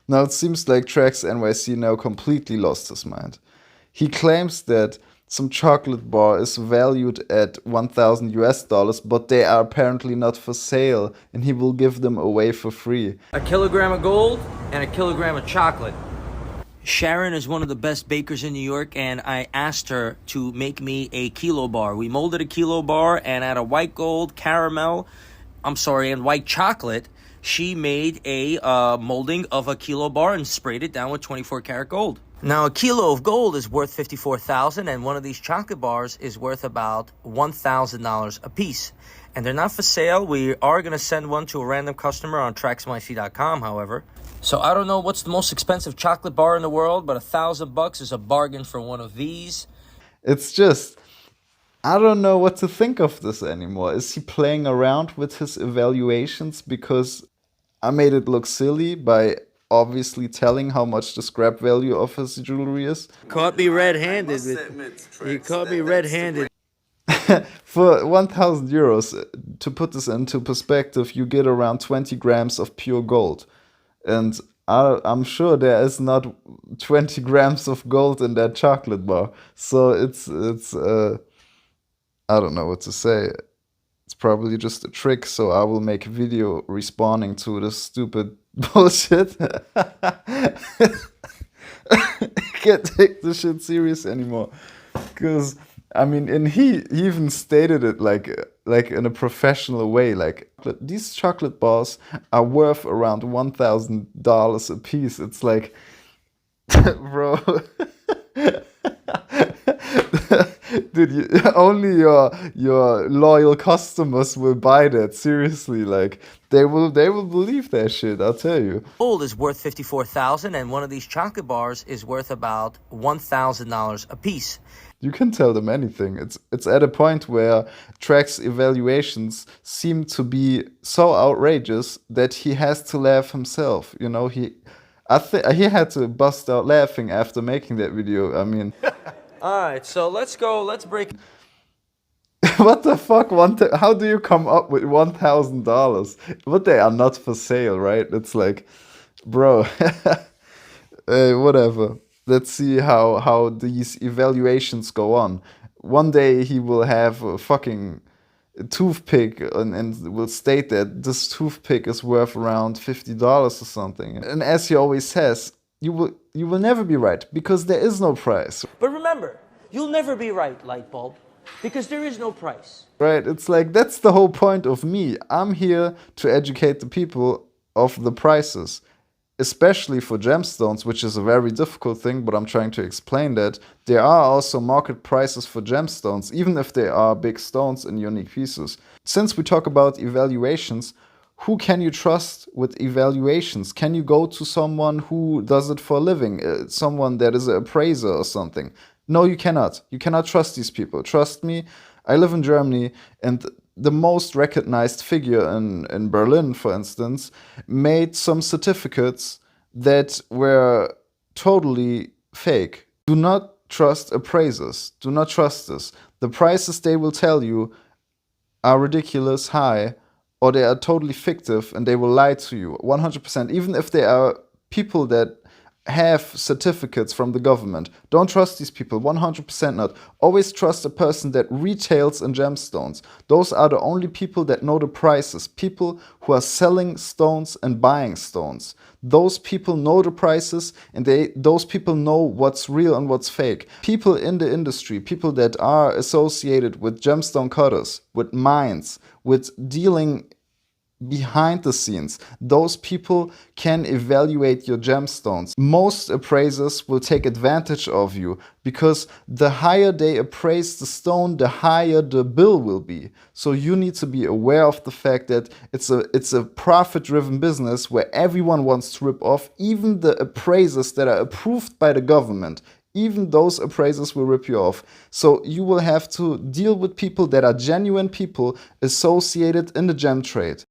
Now it seems like Traxnyc now completely lost his mind. He claims that some chocolate bar is valued at 1,000 US dollars, but they are apparently not for sale, and he will give them away for free. A kilogram of gold and a kilogram of chocolate. Sharon is one of the best bakers in New York, and I asked her to make me a kilo bar. We molded a kilo bar, and out of white gold, and white chocolate, she made a molding of a kilo bar and sprayed it down with 24 karat gold. Now, a kilo of gold is worth $54,000, and one of these chocolate bars is worth about $1,000 a piece. And they're not for sale. We are going to send one to a random customer on Traxnyc.com, however. So I don't know what's the most expensive chocolate bar in the world, but $1,000 is a bargain for one of these. It's just, I don't know what to think of this anymore. Is he playing around with his evaluations? Because I made it look silly by obviously telling how much the scrap value of his jewelry is. Caught me red-handed. You caught me red-handed. For 1,000 euros, to put this into perspective, you get around 20 grams of pure gold. And I'm sure there is not 20 grams of gold in that chocolate bar. So it's I don't know what to say. It's probably just a trick, so I will make a video responding to this stupid bullshit. Can't take this shit serious anymore. Because, I mean, and he even stated it like in a professional way. Like, these chocolate bars are worth around $1,000 a piece. It's like, bro. Dude, only your loyal customers will buy that. Seriously, like they will believe that shit. I'll tell you. Gold is worth $54,000, and one of these chocolate bars is worth about $1,000 a piece. You can tell them anything. It's at a point where Trax's evaluations seem to be so outrageous that he has to laugh himself. You know, he had to bust out laughing after making that video. I mean. All right, so let's break. What the fuck? How do you come up with $1,000? But they are not for sale, right? It's like, bro, whatever. Let's see how these evaluations go on. One day he will have a fucking toothpick and will state that this toothpick is worth around $50 or something. And as he always says, you will never be right because there is no price. But remember, you'll never be right, light bulb, because there is no price. Right? It's like, that's the whole point of me. I'm here to educate the people of the prices, especially for gemstones, which is a very difficult thing, but I'm trying to explain that. There are also market prices for gemstones, even if they are big stones and unique pieces. Since we talk about evaluations, who can you trust with evaluations? Can you go to someone who does it for a living? Someone that is an appraiser or something? No, you cannot. You cannot trust these people. Trust me, I live in Germany, and the most recognized figure in Berlin, for instance, made some certificates that were totally fake. Do not trust appraisers. Do not trust this. The prices they will tell you are ridiculous high, or they are totally fictive and they will lie to you 100%, even if they are people that have certificates from the government. Don't trust these people, 100% not. Always trust a person that retails in gemstones. Those are the only people that know the prices. People who are selling stones and buying stones. Those people know the prices, and those people know what's real and what's fake. People in the industry, people that are associated with gemstone cutters, with mines, with dealing behind the scenes, those people can evaluate your gemstones. Most appraisers will take advantage of you because the higher they appraise the stone, the higher the bill will be. So you need to be aware of the fact that it's a profit-driven business where everyone wants to rip off, even the appraisers that are approved by the government. Even those appraisers will rip you off. So you will have to deal with people that are genuine people associated in the gem trade.